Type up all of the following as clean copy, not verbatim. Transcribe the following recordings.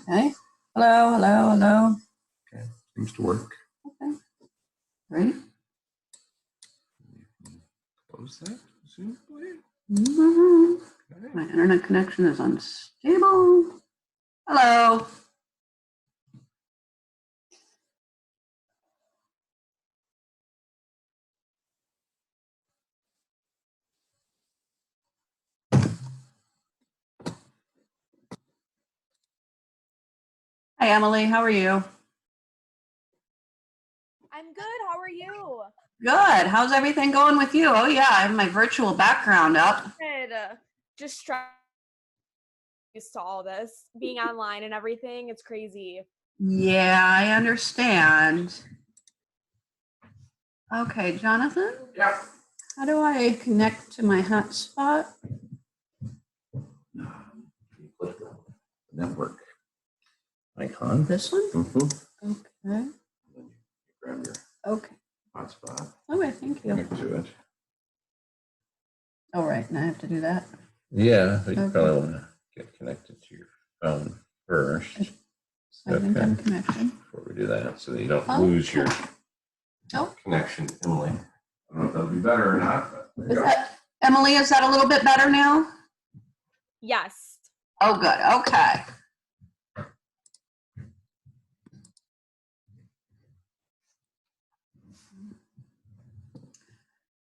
Okay. Hello, hello, hello. Okay, seems to work. Okay. Ready? Close that, presumably. Okay. My internet connection is unstable. Hello. Hi, Emily. How are you? I'm good. How are you? Good. How's everything going with you? Oh, yeah. I have my virtual background up. Good. Just trying used to all this being online and everything. It's crazy. Yeah, I understand. Okay, Jonathan? Yeah. How do I connect to my hotspot? You click the network icon. This one? Mm-hmm. Okay. Then you grab your Okay. hotspot, Okay, thank you. connect to it. All right, now I have to do that. Yeah, but you Okay. probably want to get connected to your phone first. I think I'm connected. Before we do that, so that you don't Oh. lose your Oh. connection, Emily. I don't know if that'll be better or not, but there you go. Emily, is that a little bit better now? Yes. Oh, good. Okay.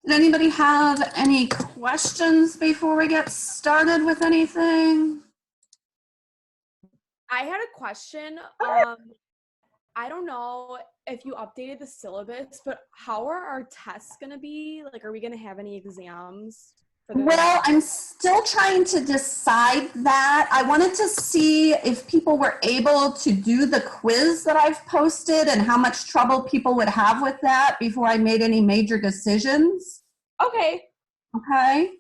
Did anybody have any questions before we get started with anything? I had a question. I don't know if you updated the syllabus, but how are our tests going to be? Like, are we going to have any exams? Well, I'm still trying to decide that. I wanted to see if people were able to do the quiz that I've posted and how much trouble people would have with that before I made any major decisions. Okay. Okay.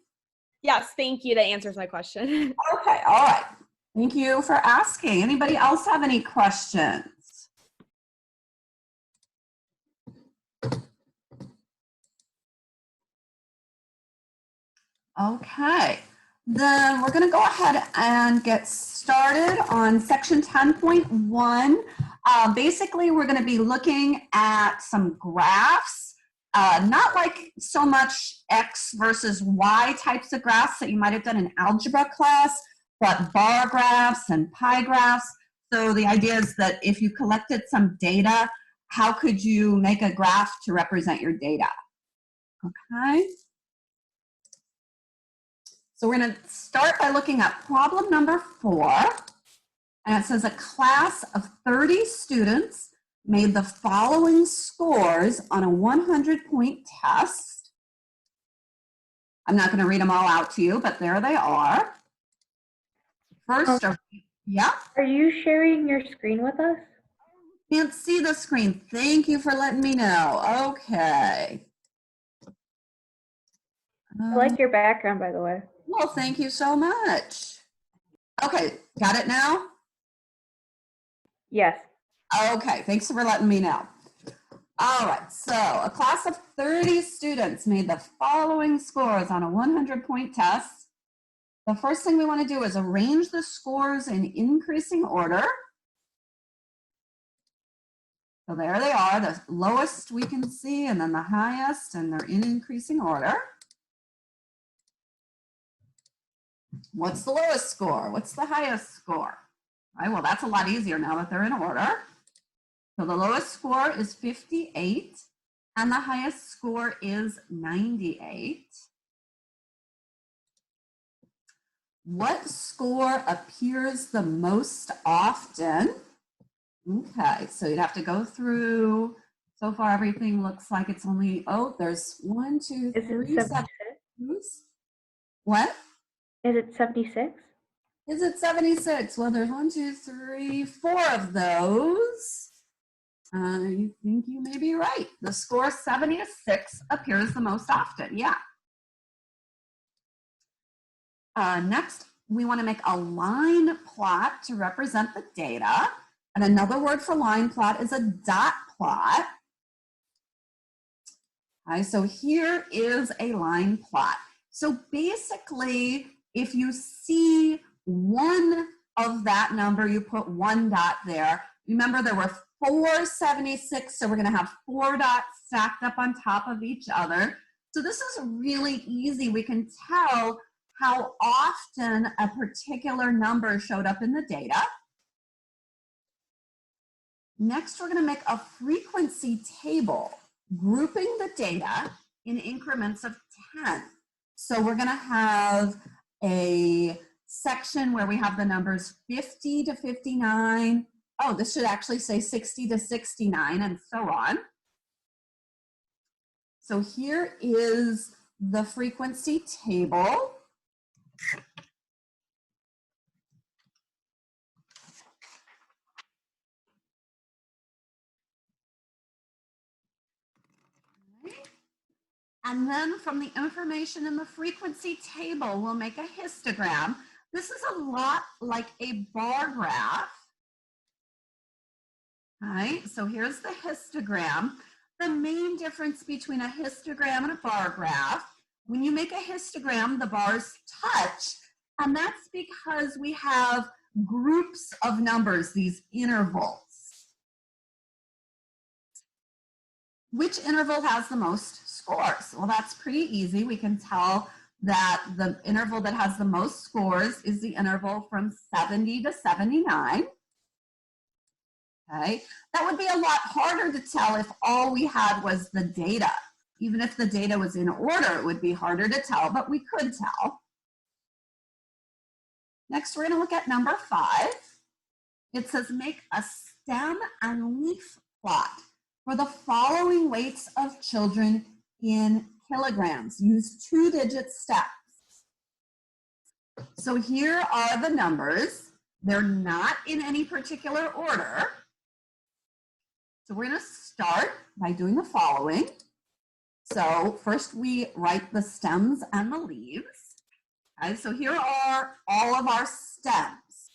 Yes, thank you. That answers my question. Okay, all right. Thank you for asking. Anybody else have any questions? Okay, then we're going to go ahead and get started on section 10.1. Basically, we're going to be looking at some graphs, not like so much X versus Y types of graphs that you might have done in algebra class, but bar graphs and pie graphs. So the idea is that if you collected some data, how could you make a graph to represent your data? Okay. So we're going to start by looking at problem number 4. And it says a class of 30 students made the following scores on a 100-point test. I'm not going to read them all out to you, but there they are. First, yeah? Are you sharing your screen with us? Can't see the screen. Thank you for letting me know. Okay. I like your background, by the way. Well, thank you so much. Okay, got it now? Yes. Okay, thanks for letting me know. All right, so a class of 30 students made the following scores on a 100-point test. The first thing we want to do is arrange the scores in increasing order. So there they are, the lowest we can see and then the highest, and they're in increasing order. What's the lowest score? What's the highest score? All right, well, that's a lot easier now that they're in order. So the lowest score is 58 and the highest score is 98. What score appears the most often? Okay, so you'd have to go through. So far, everything looks like it's only, there's 1, 2, 3, 7. What? Is it 76? Is it 76? Well, there's 1, 2, 3, 4 of those. I think you may be right. The score 76 appears the most often, yeah. Next, we want to make a line plot to represent the data. And another word for line plot is a dot plot. All right, so here is a line plot. So basically, if you see one of that number, you put 1 dot there. Remember, there were 476, so we're going to have 4 dots stacked up on top of each other. So this is really easy. We can tell how often a particular number showed up in the data. Next, we're going to make a frequency table, grouping the data in increments of 10. So we're going to have a section where we have the numbers 50 to 59. Oh, this should actually say 60 to 69 and so on. So here is the frequency table. And then from the information in the frequency table, we'll make a histogram. This is a lot like a bar graph. All right, so here's the histogram. The main difference between a histogram and a bar graph, when you make a histogram, the bars touch, and that's because we have groups of numbers, these intervals. Which interval has the most scores? Well, that's pretty easy. We can tell that the interval that has the most scores is the interval from 70 to 79. Okay, that would be a lot harder to tell if all we had was the data. Even if the data was in order, it would be harder to tell, but we could tell. Next, we're going to look at number 5. It says make a stem and leaf plot for the following weights of children in kilograms. Use 2-digit steps. So here are the numbers. They're not in any particular order. So we're going to start by doing the following. So first we write the stems and the leaves. Okay, so here are all of our stems.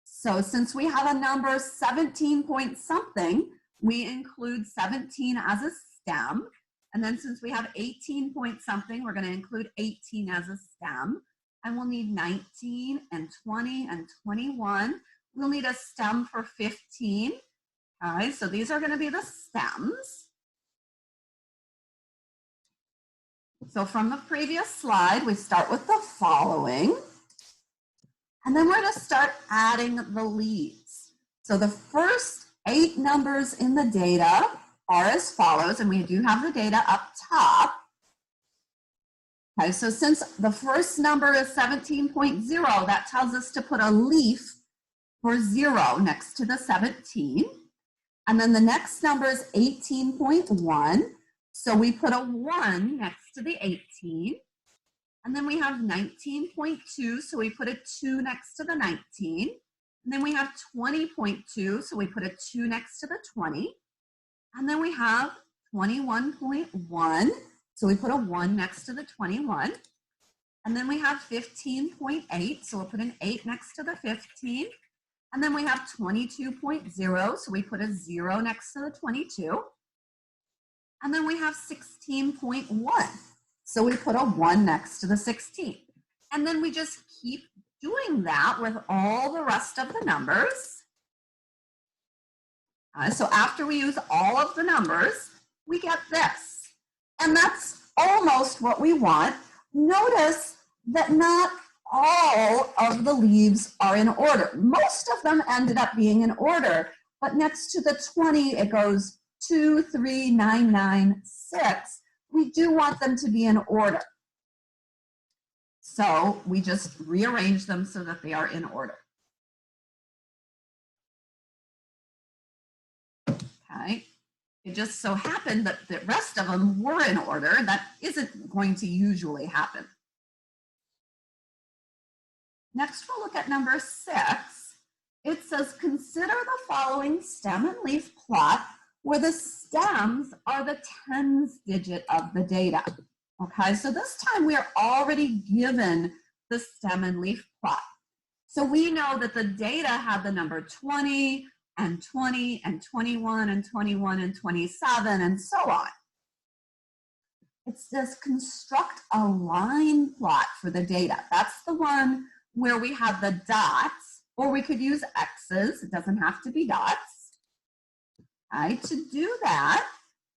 So since we have a number 17 point something, we include 17 as a stem. And then since we have 18 point something, we're going to include 18 as a stem. And we'll need 19 and 20 and 21. We'll need a stem for 15. Okay, so these are going to be the stems. So from the previous slide, we start with the following. And then we're going to start adding the leaves. So the first 8 numbers in the data are as follows, and we do have the data up top. Okay, so since the first number is 17.0, that tells us to put a leaf for 0 next to the 17. And then the next number is 18.1. So we put a 1 next to the 18. And then we have 19.2. So we put a 2 next to the 19. And then we have 20.2. So we put a 2 next to the 20. And then we have 21.1. So we put a 1 next to the 21. And then we have 15.8. So we'll put an 8 next to the 15. And then we have 22.0, so we put a 0 next to the 22. And then we have 16.1, so we put a 1 next to the 16. And then we just keep doing that with all the rest of the numbers. So after we use all of the numbers, we get this. And that's almost what we want. Notice that not all of the leaves are in order. Most of them ended up being in order, but next to the 20, it goes 2, 3, 9, 9, 6. We do want them to be in order. So we just rearrange them so that they are in order. Okay. It just so happened that the rest of them were in order. That isn't going to usually happen. Next, we'll look at number 6. It says, consider the following stem and leaf plot where the stems are the tens digit of the data. Okay, so this time we are already given the stem and leaf plot. So we know that the data had the number 20 and 20 and 21 and 21 and 27 and so on. It says construct a line plot for the data. That's the one where we have the dots or we could use X's. It doesn't have to be dots. Okay, to do that,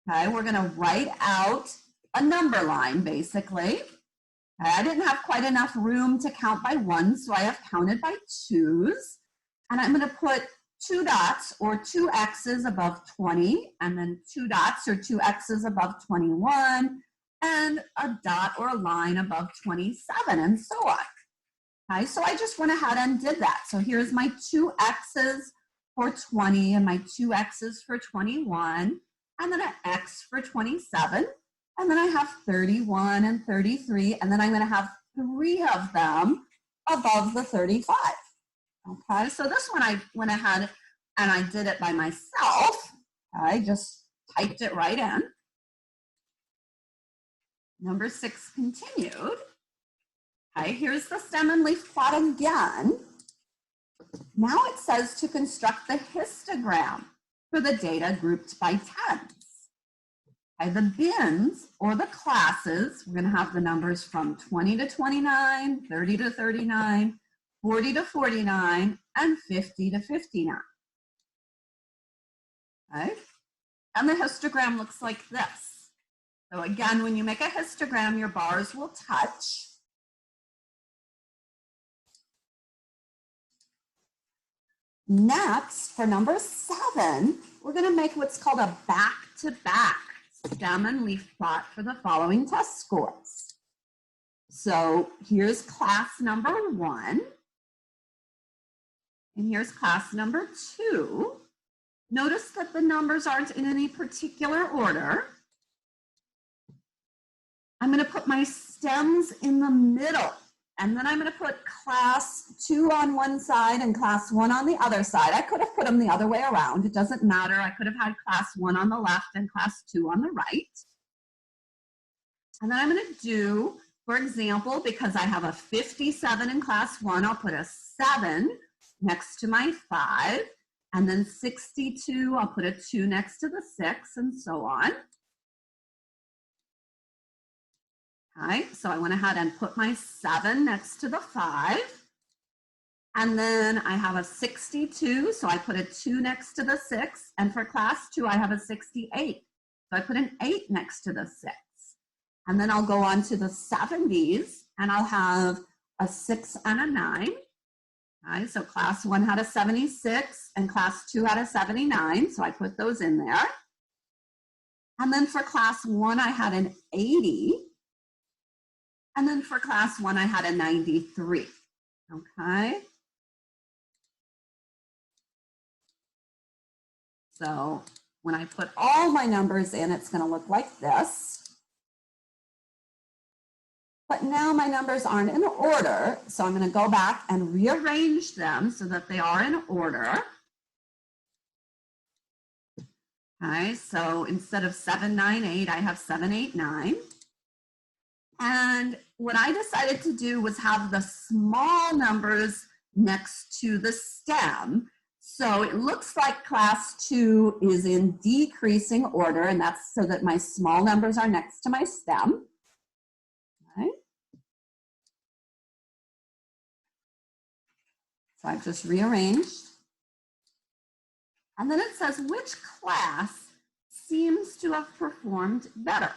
okay, we're going to write out a number line, basically. Okay, I didn't have quite enough room to count by ones, so I have counted by twos. And I'm going to put 2 dots or 2 X's above 20, and then 2 dots or 2 X's above 21, and a dot or a line above 27, and so on. Okay, so I just went ahead and did that. So here's my 2 X's for 20 and my 2 X's for 21, and then an X for 27, and then I have 31 and 33, and then I'm going to have 3 of them above the 35. Okay, so this one I went ahead and I did it by myself. I just typed it right in. Number 6 continued. Okay, here's the stem and leaf plot again. Now it says to construct the histogram for the data grouped by tens. Okay, the bins or the classes, we're going to have the numbers from 20 to 29, 30 to 39, 40 to 49, and 50 to 59. Okay? And the histogram looks like this. So again, when you make a histogram, your bars will touch. Next, for number 7, we're going to make what's called a back-to-back stem and leaf plot for the following test scores. So here's class number 1. And here's class number 2. Notice that the numbers aren't in any particular order. I'm going to put my stems in the middle, and then I'm going to put class 2 on one side and class 1 on the other side. I could have put them the other way around. It doesn't matter. I could have had class 1 on the left and class 2 on the right. And then I'm going to do, for example, because I have a 57 in class 1, I'll put a 7 next to my 5, and then 62, I'll put a 2 next to the 6, and so on. Okay, so I went ahead and put my 7 next to the 5, and then I have a 62, so I put a 2 next to the 6, and for class 2, I have a 68, so I put an 8 next to the 6. And then I'll go on to the 70s, and I'll have a 6 and a 9. Okay, so class 1 had a 76 and class 2 had a 79, so I put those in there. And then for class 1, I had an 80. And then for class 1, I had a 93. Okay. So when I put all my numbers in, it's going to look like this. But now my numbers aren't in order, so I'm going to go back and rearrange them so that they are in order. Okay, so instead of 798, I have 789. And what I decided to do was have the small numbers next to the stem. So it looks like class 2 is in decreasing order, and that's so that my small numbers are next to my stem. Okay. So I've just rearranged. And then it says, which class seems to have performed better?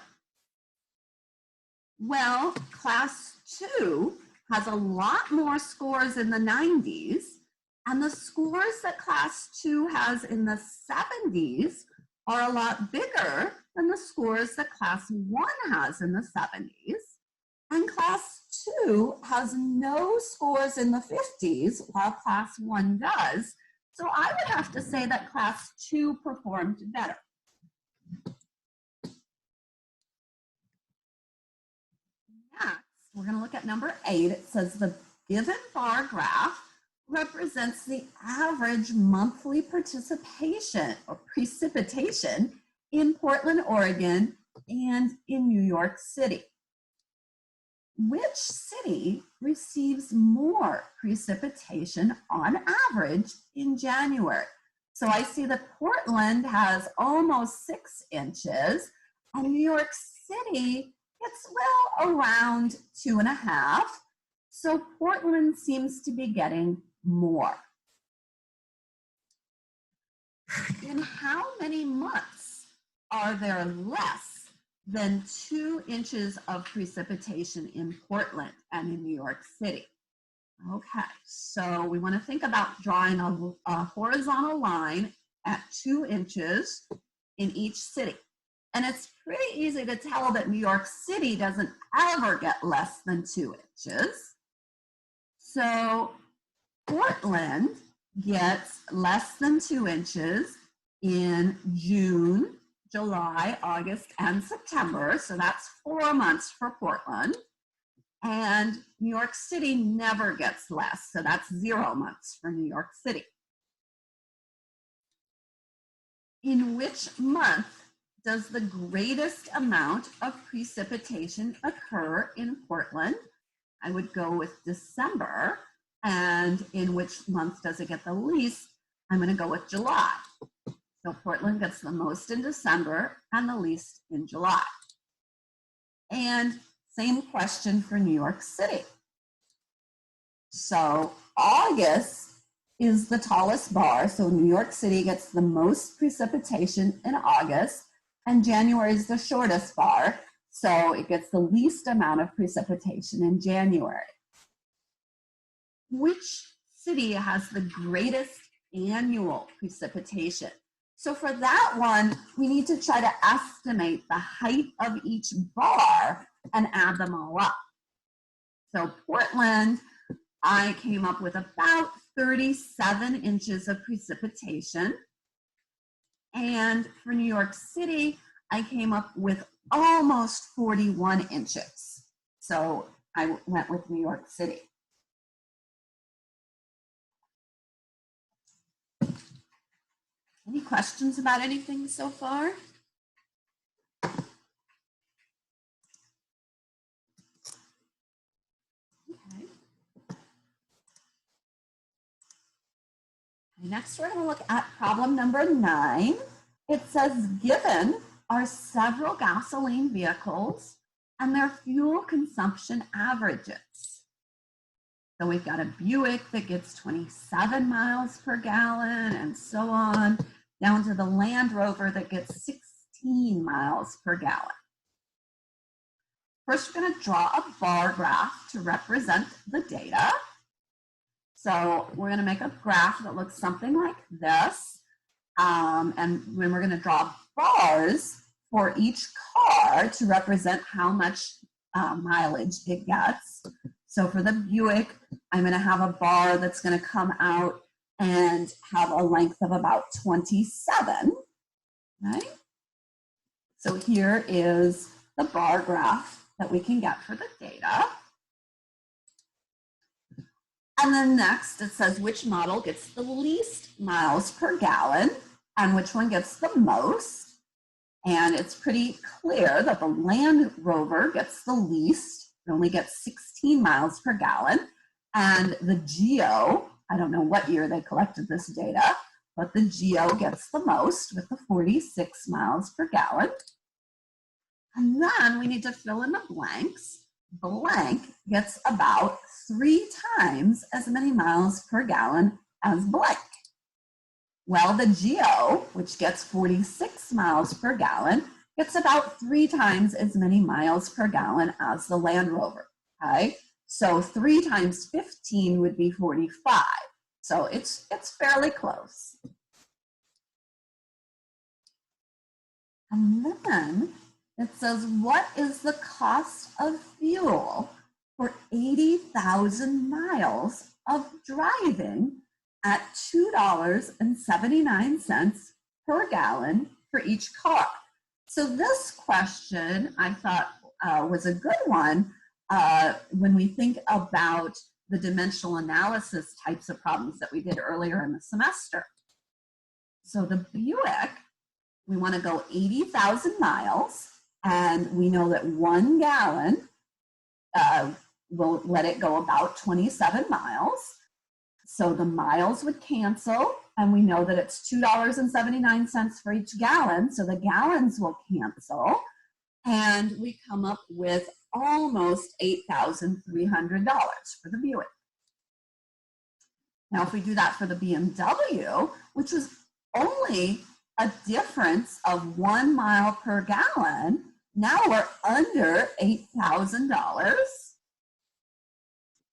Well, class 2 has a lot more scores in the 90s, and the scores that class 2 has in the 70s are a lot bigger than the scores that class 1 has in the 70s. And class 2 has no scores in the 50s, while class 1 does. So I would have to say that class 2 performed better. Next, we're going to look at number 8. It says the given bar graph represents the average monthly participation or precipitation in Portland, Oregon, and in New York City. Which city receives more precipitation on average in January? So I see that Portland has almost 6 inches, and New York City gets, well, around 2.5. So Portland seems to be getting more. In how many months are there less than 2 inches of precipitation in Portland and in New York City? Okay, so we want to think about drawing a horizontal line at 2 inches in each city. And it's pretty easy to tell that New York City doesn't ever get less than 2 inches. So Portland gets less than 2 inches in June, July, August, and September. So that's 4 months for Portland. And New York City never gets less. So that's 0 months for New York City. In which month does the greatest amount of precipitation occur in Portland? I would go with December. And in which month does it get the least? I'm going to go with July. So Portland gets the most in December and the least in July. And same question for New York City. So August is the tallest bar. So New York City gets the most precipitation in August, and January is the shortest bar. So it gets the least amount of precipitation in January. Which city has the greatest annual precipitation? So for that one, we need to try to estimate the height of each bar and add them all up. So Portland, I came up with about 37 inches of precipitation. And for New York City, I came up with almost 41 inches. So I went with New York City. Any questions about anything so far? Okay. Next, we're going to look at problem number 9. It says, given are several gasoline vehicles and their fuel consumption averages. So we've got a Buick that gets 27 miles per gallon and so on, down to the Land Rover that gets 16 miles per gallon. First, we're going to draw a bar graph to represent the data. So we're going to make a graph that looks something like this. And then we're going to draw bars for each car to represent how much mileage it gets. So for the Buick, I'm going to have a bar that's going to come out and have a length of about 27. Right? So here is the bar graph that we can get for the data. And then next it says which model gets the least miles per gallon and which one gets the most. And it's pretty clear that the Land Rover gets the least. It only gets 16 miles per gallon. And the Geo, I don't know what year they collected this data, but the Geo gets the most with the 46 miles per gallon. And then we need to fill in the blanks. Blank gets about 3 times as many miles per gallon as blank. Well, the Geo, which gets 46 miles per gallon, gets about 3 times as many miles per gallon as the Land Rover, okay? So 3 times 15 would be 45. So it's fairly close. And then it says, what is the cost of fuel for 80,000 miles of driving at $2.79 per gallon for each car? So this question I thought was a good one when we think about the dimensional analysis types of problems that we did earlier in the semester. So the Buick, we want to go 80,000 miles, and we know that 1 gallon will let it go about 27 miles. So the miles would cancel, and we know that it's $2.79 for each gallon, so the gallons will cancel, and we come up with almost $8,300 for the Buick. Now, if we do that for the BMW, which was only a difference of 1 mile per gallon. Now we're under $8,000.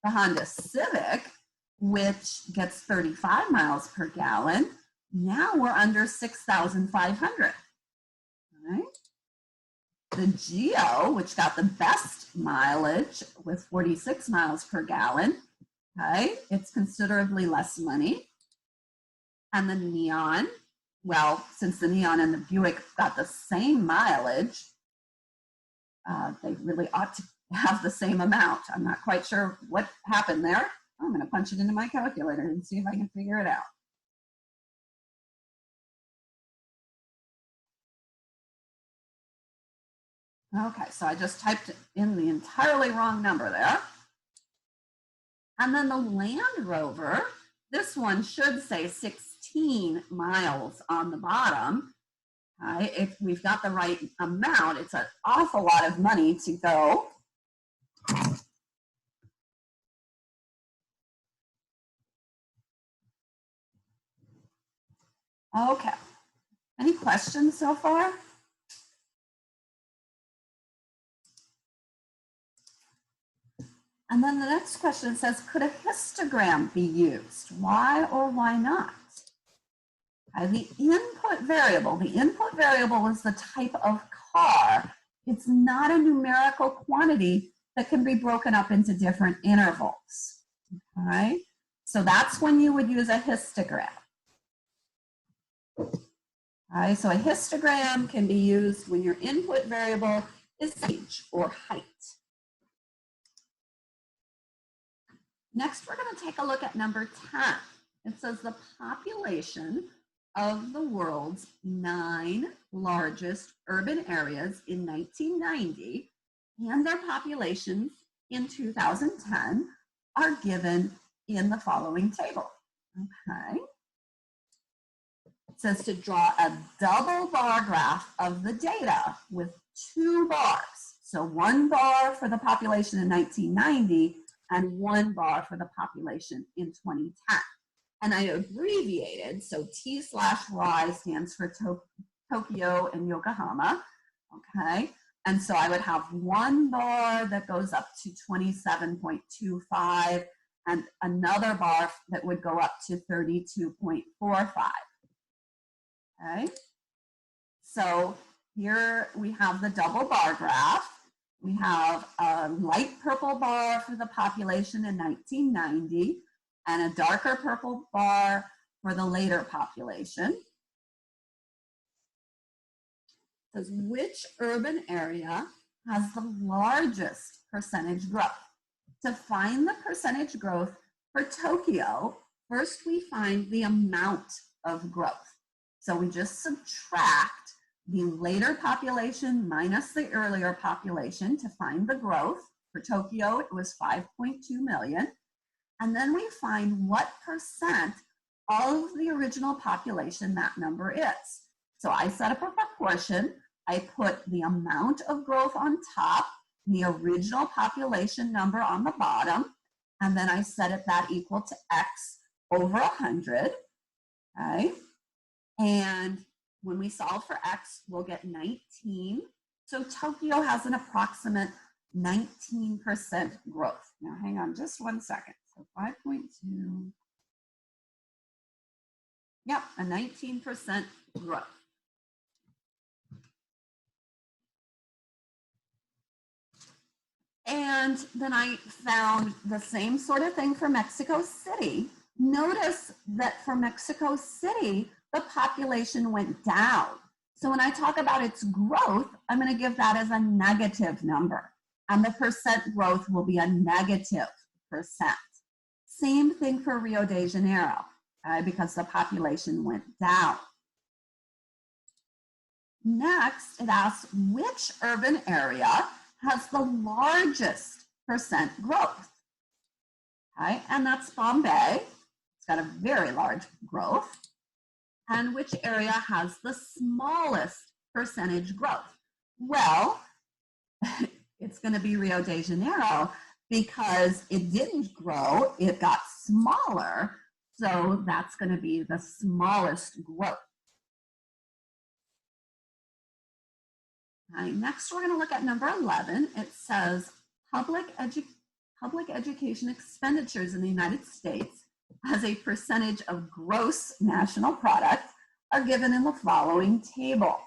The Honda Civic, which gets 35 miles per gallon, now we're under 6,500. Right? The Geo, which got the best mileage with 46 miles per gallon, okay, it's considerably less money. And the Neon, well, since the Neon and the Buick got the same mileage, they really ought to have the same amount. I'm not quite sure what happened there. I'm going to punch it into my calculator and see if I can figure it out. Okay, so I just typed in the entirely wrong number there. And then the Land Rover, this one should say 16 miles on the bottom. If we've got the right amount, it's an awful lot of money to go. Okay, any questions so far? And then the next question says, could a histogram be used? Why or why not? The input variable is the type of car. It's not a numerical quantity that can be broken up into different intervals. Okay, so that's when you would use a histogram. Okay, so a histogram can be used when your input variable is age or height. Next, we're going to take a look at number 10. It says the population of the world's 9 largest urban areas in 1990 and their populations in 2010 are given in the following table. Okay. It says to draw a double bar graph of the data with 2 bars. So 1 bar for the population in 1990 and 1 bar for the population in 2010. And I abbreviated, so T/Y stands for Tokyo and Yokohama, okay? And so I would have 1 bar that goes up to 27.25 and another bar that would go up to 32.45, okay? So here we have the double bar graph. We have a light purple bar for the population in 1990 and a darker purple bar for the later population. It says, which urban area has the largest percentage growth? To find the percentage growth for Tokyo, first we find the amount of growth. So we just subtract the later population minus the earlier population to find the growth. For Tokyo, it was 5.2 million. And then we find what percent of the original population that number is. So I set up a proportion. I put the amount of growth on top, the original population number on the bottom, and then I set it that equal to X over 100, okay? And when we solve for X, we'll get 19. So Tokyo has an approximate 19% growth. Now hang on just 1 second. So 5.2, yep, a 19% growth. And then I found the same sort of thing for Mexico City. Notice that for Mexico City, the population went down. So when I talk about its growth, I'm going to give that as a negative number. And the percent growth will be a negative percent. Same thing for Rio de Janeiro, because the population went down. Next, it asks which urban area has the largest percent growth. Okay, and that's Bombay. It's got a very large growth. And which area has the smallest percentage growth? Well, it's going to be Rio de Janeiro because it didn't grow, it got smaller. So that's going to be the smallest growth. Okay, next, we're going to look at number 11. It says public education expenditures in the United States as a percentage of gross national product are given in the following table.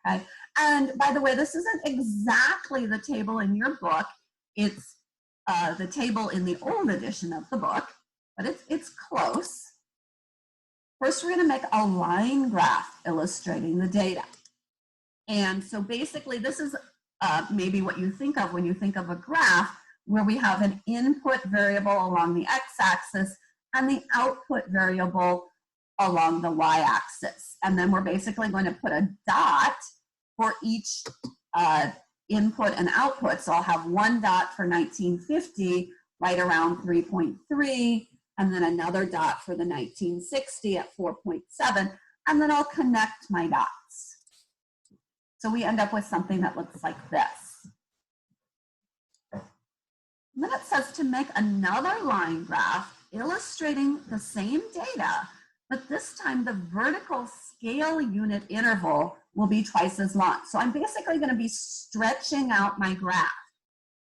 Okay, and by the way, this isn't exactly the table in your book. It's the table in the old edition of the book, but it's close. First, we're going to make a line graph illustrating the data. And so basically, this is maybe what you think of when you think of a graph where we have an input variable along the x-axis and the output variable along the y-axis. And then we're basically going to put a dot for each input and output. So I'll have one dot for 1950 right around 3.3, and then another dot for the 1960 at 4.7, and then I'll connect my dots. So we end up with something that looks like this. And then it says to make another line graph illustrating the same data, but this time the vertical scale unit interval will be twice as long. So I'm basically going to be stretching out my graph.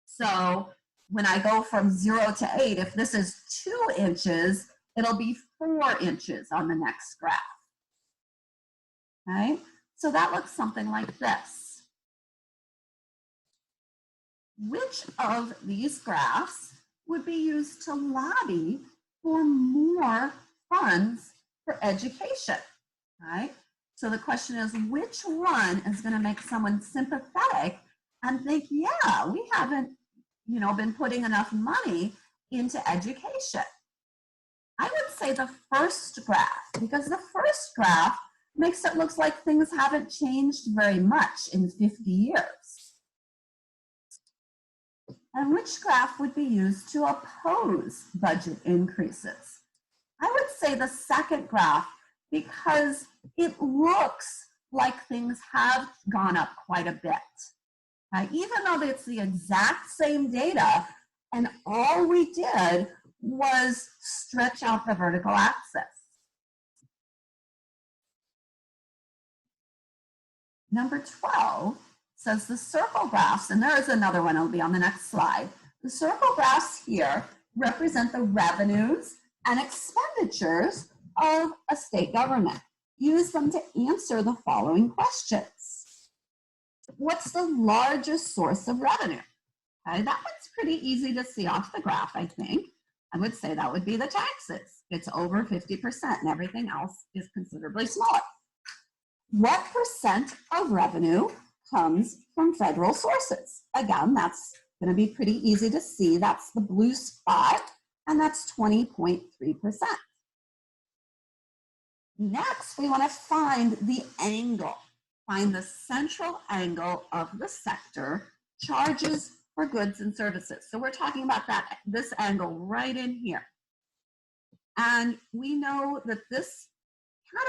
So when I go from 0 to 8, if this is 2 inches, it'll be 4 inches on the next graph. Okay? So that looks something like this. Which of these graphs would be used to lobby for more funds for education? Right? So the question is, which one is going to make someone sympathetic and think, yeah, we haven't, been putting enough money into education? I would say the first graph, because the first graph makes it look like things haven't changed very much in 50 years. And which graph would be used to oppose budget increases? I would say the second graph, because it looks like things have gone up quite a bit. Even though it's the exact same data, and all we did was stretch out the vertical axis. Number 12 says the circle graphs, and there is another one, it'll be on the next slide. The circle graphs here represent the revenues and expenditures of a state government. Use them to answer the following questions. What's the largest source of revenue? Okay, that one's pretty easy to see off the graph, I think. I would say that would be the taxes. It's over 50%, and everything else is considerably smaller. What percent of revenue comes from federal sources? Again, that's going to be pretty easy to see. That's the blue spot, and that's 20.3%. Next, we want to find the angle. Find the central angle of the sector, charges for goods and services. So we're talking about this angle right in here. And we know that this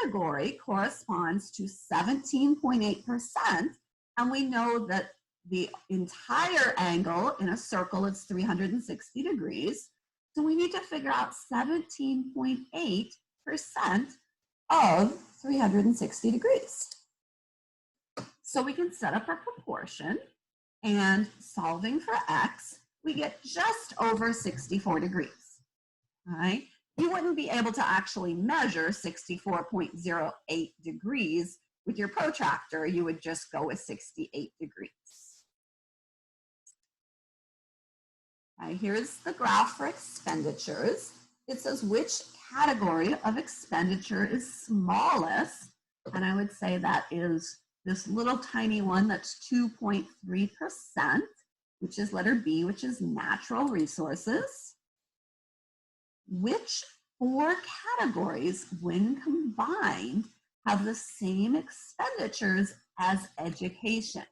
category corresponds to 17.8%, and we know that the entire angle in a circle is 360 degrees. So we need to figure out 17.8% of 360 degrees. So we can set up a proportion, and solving for x, we get just over 64 degrees. All right? You wouldn't be able to actually measure 64.08 degrees with your protractor. You would just go with 68 degrees. All right, here's the graph for expenditures. It says which category of expenditure is smallest, and I would say that is this little tiny one that's 2.3%, which is letter B, which is natural resources. Which 4 categories, when combined, have the same expenditures as education?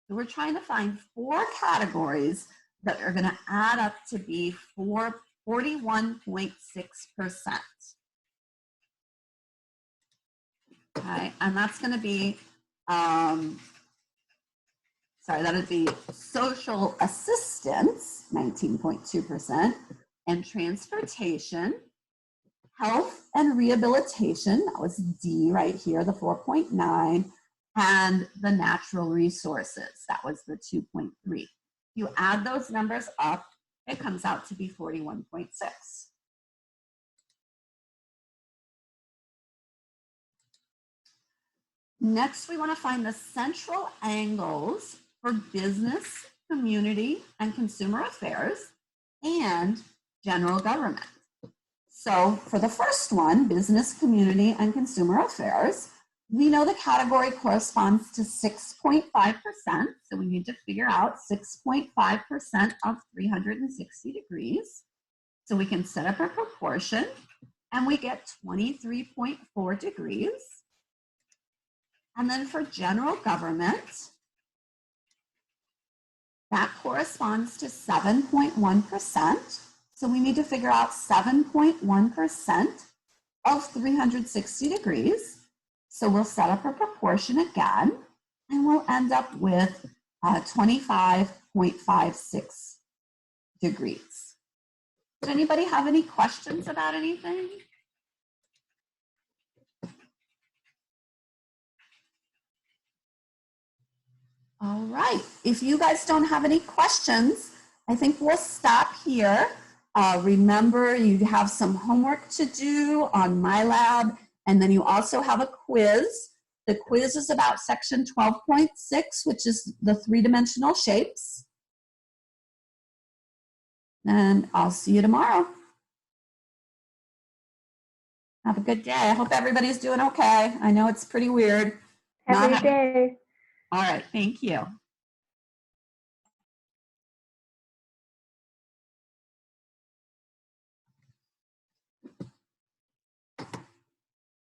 So we're trying to find 4 categories that are going to add up to be 41.6%. Okay, and that's going to be, that would be social assistance, 19.2%, and transportation, health and rehabilitation, that was D right here, the 4.9, and the natural resources. That was the 2.3. You add those numbers up, it comes out to be 41.6. Next, we want to find the central angles for business, community, and consumer affairs and general government. So for the first one, business, community, and consumer affairs, we know the category corresponds to 6.5%. So we need to figure out 6.5% of 360 degrees. So we can set up a proportion and we get 23.4 degrees. And then for general government, that corresponds to 7.1%. So we need to figure out 7.1% of 360 degrees. So we'll set up a proportion again, and we'll end up with 25.56 degrees. Does anybody have any questions about anything? All right, if you guys don't have any questions, I think we'll stop here. Remember, you have some homework to do on MyLab, and then you also have a quiz. The quiz is about section 12.6, which is the three-dimensional shapes. And I'll see you tomorrow. Have a good day. I hope everybody's doing okay. I know it's pretty weird. Have a good day. All right, thank you.